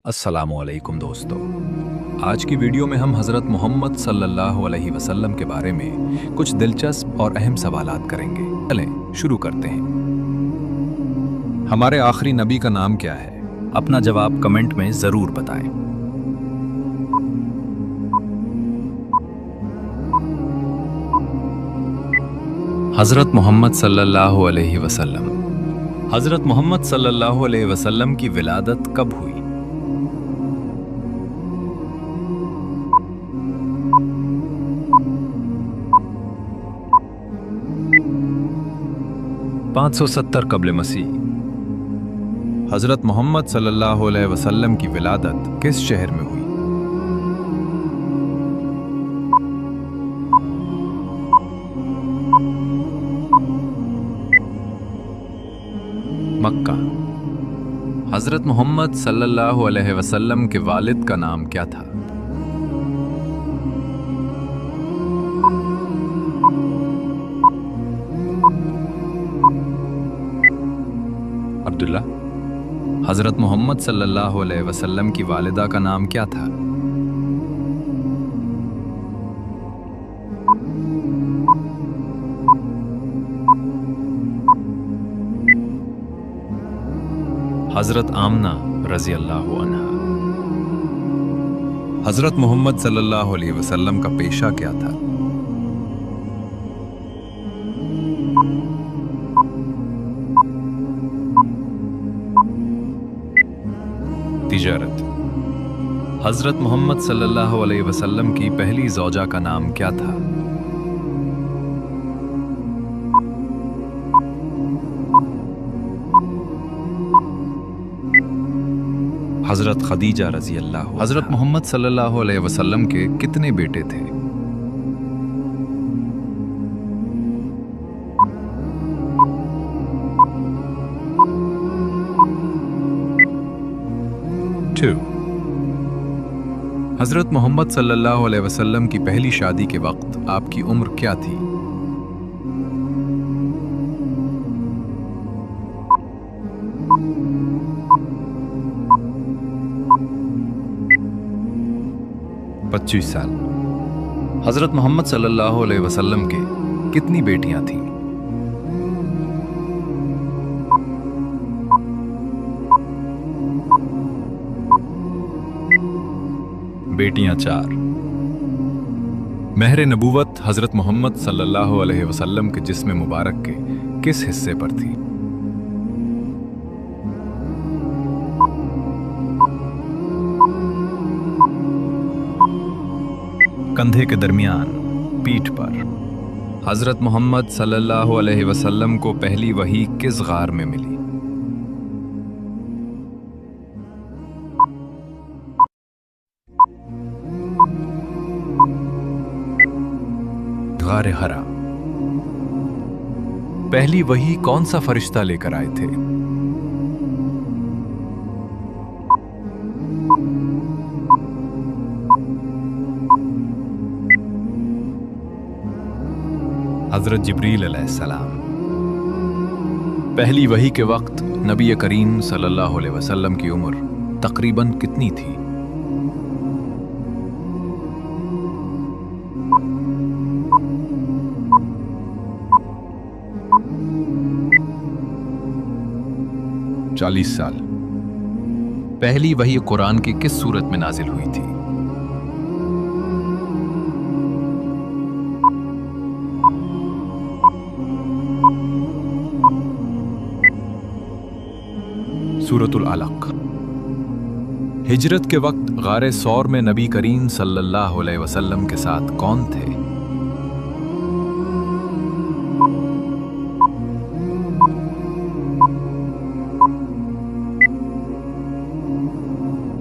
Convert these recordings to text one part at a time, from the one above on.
अस्सलामुअलैकुम दोस्तों। आज की वीडियो में हम हज़रत मोहम्मद सल्लल्लाहु अलैहि वसल्लम के बारे में कुछ दिलचस्प और अहम सवालात करेंगे। चलें शुरू करते हैं। हमारे आखिरी नबी का नाम क्या है? अपना जवाब कमेंट में ज़रूर बताएं। हज़रत मोहम्मद सल्लल्लाहु अलैहि वसल्लम। हज़रत मोहम्मद सल्लल्लाहु अलैहि वसल्लम की विलादत कब हुई? पाँच सौ 570 कब्ल मसीह। हज़रत मोहम्मद सल्लल्लाहु अलैहि वसल्लम की विलादत किस शहर में हुई? मक्का। हज़रत मोहम्मद सल्लल्लाहु अलैहि वसल्लम के वालिद का नाम क्या था? अब्दुल्ला। हज़रत मोहम्मद सल्लल्लाहु अलैहि वसल्लम की वालिदा का नाम क्या था? हज़रत आमना रज़ी अल्लाहु अन्हा। हज़रत मोहम्मद सल्लल्लाहु अलैहि वसल्लम का पेशा क्या था? तिजारत। हज़रत मोहम्मद सल्लल्लाहु अलैहि वसल्लम की पहली ज़ौजा का नाम क्या था? हज़रत खदीजा रज़ी अल्लाह। हज़रत मोहम्मद सल्लल्लाहु अलैहि वसल्लम के कितने बेटे थे? टू। हज़रत मोहम्मद सल्लल्लाहु अलैहि वसल्लम की पहली शादी के वक्त आपकी उम्र क्या थी? पच्चीस साल। हज़रत मोहम्मद सल्लल्लाहु अलैहि वसल्लम के कितनी बेटियां थीं? बेटियां 4। महर नबूवत हज़रत मोहम्मद सल्लल्लाहु अलैहि वसल्लम के जिस्म मुबारक के किस हिस्से पर थी? कंधे के दरमियान, पीठ पर। हज़रत मोहम्मद सल्लल्लाहु अलैहि वसल्लम को पहली वही किस गार में मिली? गार हरा। पहली वही कौन सा फरिश्ता लेकर आए थे? हज़रत जिब्रील अलैहिस्सलाम। पहली वही के वक्त नबी करीम सल्लल्लाहु अलैहि वसल्लम की उम्र तकरीबन कितनी थी? चालीस साल। पहली वही कुरान की किस सूरत में नाजिल हुई थी? सूरतुल अलक। हिजरत के वक्त गारे सौर में नबी करीम सल्लल्लाहु अलैहि वसल्लम के साथ कौन थे?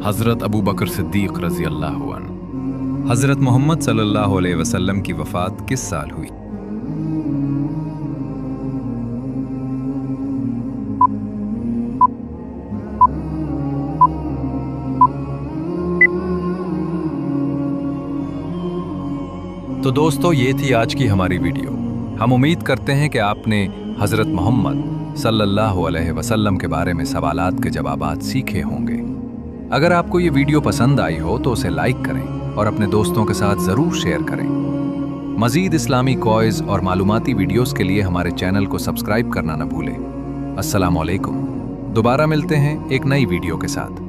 हज़रत अबू बकर सिद्दीक़ रज़ी अल्लाहु अन्हु। हज़रत मोहम्मद सल्लल्लाहु अलैहि वसल्लम की वफ़ात किस साल हुई? तो दोस्तों, ये थी आज की हमारी वीडियो। हम उम्मीद करते हैं कि आपने हज़रत मोहम्मद सल्लल्लाहु अलैहि वसल्लम के बारे में सवालात के जवाबात सीखे होंगे। अगर आपको ये वीडियो पसंद आई हो तो उसे लाइक करें और अपने दोस्तों के साथ ज़रूर शेयर करें। मज़ीद इस्लामी कॉइज़ और मालूमाती वीडियोस के लिए हमारे चैनल को सब्सक्राइब करना न भूलें। अस्सलामु अलैकुम। दोबारा मिलते हैं एक नई वीडियो के साथ।